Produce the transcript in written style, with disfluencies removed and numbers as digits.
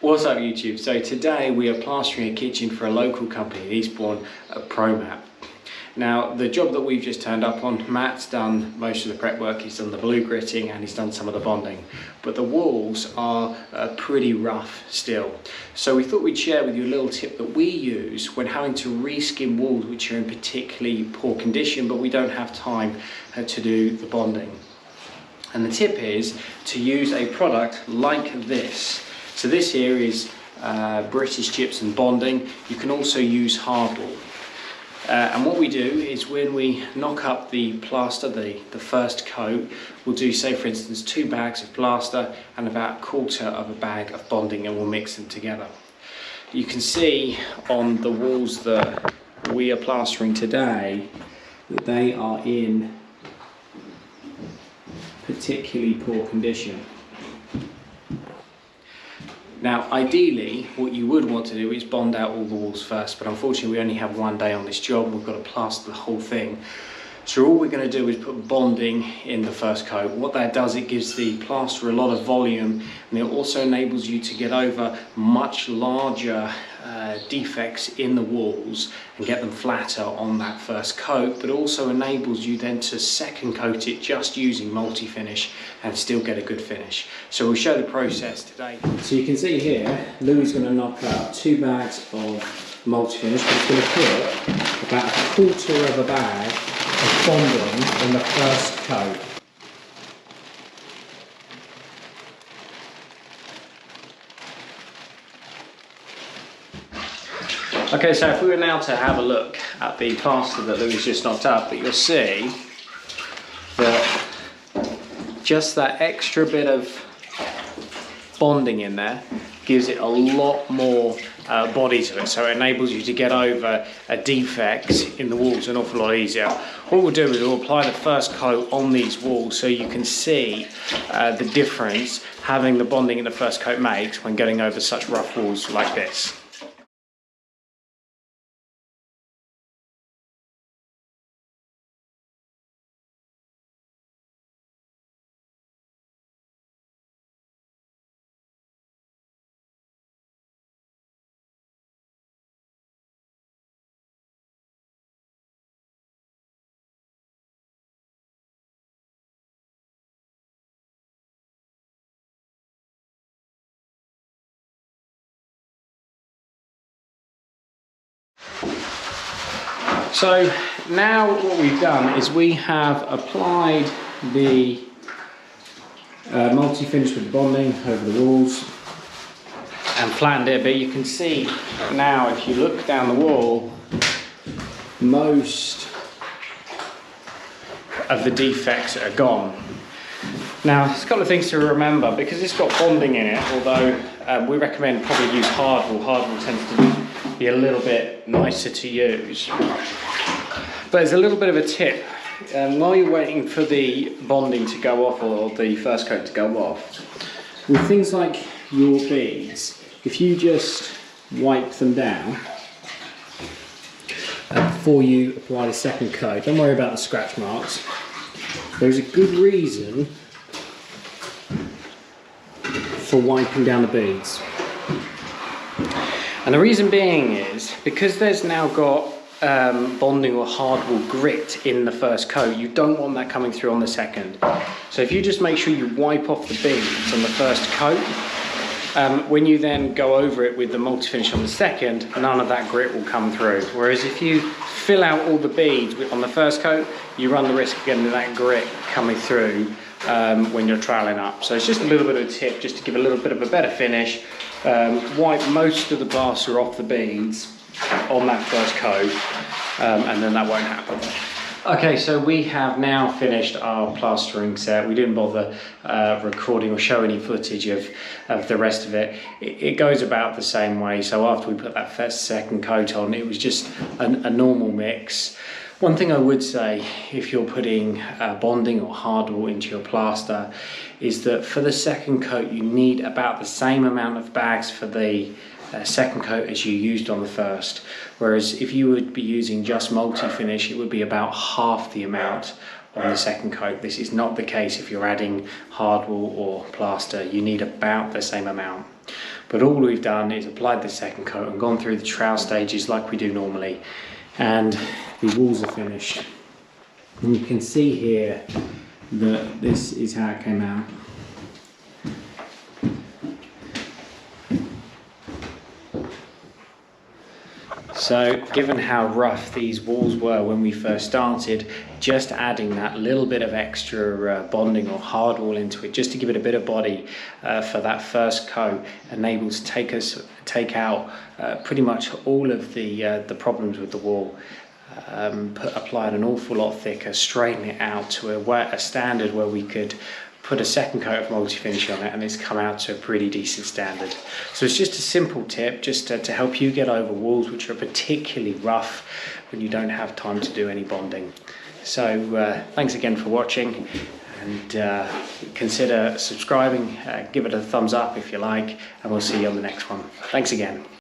What's up YouTube? So today we are plastering a kitchen for a local company in Eastbourne, ProMat. Now the job that we've just turned up on, Matt's done most of the prep work, he's done the blue gritting and he's done some of the bonding. But the walls are pretty rough still. So we thought we'd share with you a little tip that we use when having to reskin walls which are in particularly poor condition but we don't have time to do the bonding. And the tip is to use a product like this. So this here is British gypsum bonding. You can also use hardwood. And what we do is when we knock up the plaster, the first coat, we'll do, say for instance, 2 bags of plaster and about 1/4 of a bag of bonding, and we'll mix them together. You can see on the walls that we are plastering today that they are in particularly poor condition. Now ideally what you would want to do is bond out all the walls first, but unfortunately we only have 1 day on this job. We've got to plaster the whole thing. So all we're going to do is put bonding in the first coat. What that does, it gives the plaster a lot of volume, and it also enables you to get over much larger defects in the walls and get them flatter on that first coat, but also enables you then to second coat it just using MultiFinish and still get a good finish. So we'll show the process today. So you can see here, Louis going to knock out 2 bags of MultiFinish, but he's going to put about 1/4 of a bag of bonding in the first coat. Okay, so if we were now to have a look at the plaster that Louis just knocked up, you'll see that just that extra bit of bonding in there gives it a lot more body to it, so it enables you to get over a defect in the walls an awful lot easier. What we'll do is we'll apply the first coat on these walls so you can see the difference having the bonding in the first coat makes when getting over such rough walls like this. So now what we've done is we have applied the MultiFinish with the bonding over the walls and flattened it a bit. You can see now if you look down the wall, most of the defects are gone. Now there's a couple of things to remember because it's got bonding in it, although we recommend probably use hardwood. Hardwood tends to be a little bit nicer to use. But there's a little bit of a tip. While you're waiting for the bonding to go off or the first coat to go off, with things like your beads, if you just wipe them down before you apply the second coat, don't worry about the scratch marks. There's a good reason for wiping down the beads. And the reason being is because there's now got bonding or hardwood grit in the first coat, you don't want that coming through on the second. So if you just make sure you wipe off the beads on the first coat, when you then go over it with the MultiFinish on the second, none of that grit will come through. Whereas if you fill out all the beads on the first coat, you run the risk of getting that grit coming through when you're troweling up. So it's just a little bit of a tip just to give a little bit of a better finish. Wipe most of the plaster off the beads on that first coat, and then that won't happen. Okay, so we have now finished our plastering set. We didn't bother recording or show any footage of the rest of it. It goes about the same way. So after we put that second coat on, it was just a normal mix. One thing I would say, if you're putting bonding or hardwood into your plaster, is that for the second coat you need about the same amount of bags for the second coat as you used on the first. Whereas if you would be using just MultiFinish, it would be about half the amount on the second coat. This is not the case if you're adding hardwood or plaster. You need about the same amount. But all we've done is applied the second coat and gone through the trowel stages like we do normally, and the walls are finished. And you can see here that this is how it came out. So given how rough these walls were when we first started, just adding that little bit of extra bonding or hardwall into it, just to give it a bit of body for that first coat, enables to take out pretty much all of the problems with the wall. Applied an awful lot thicker, straighten it out to a standard where we could put a second coat of MultiFinish on it, and it's come out to a pretty decent standard. So it's just a simple tip just to help you get over walls which are particularly rough when you don't have time to do any bonding. So thanks again for watching, and consider subscribing, give it a thumbs up if you like, and we'll see you on the next one. Thanks again.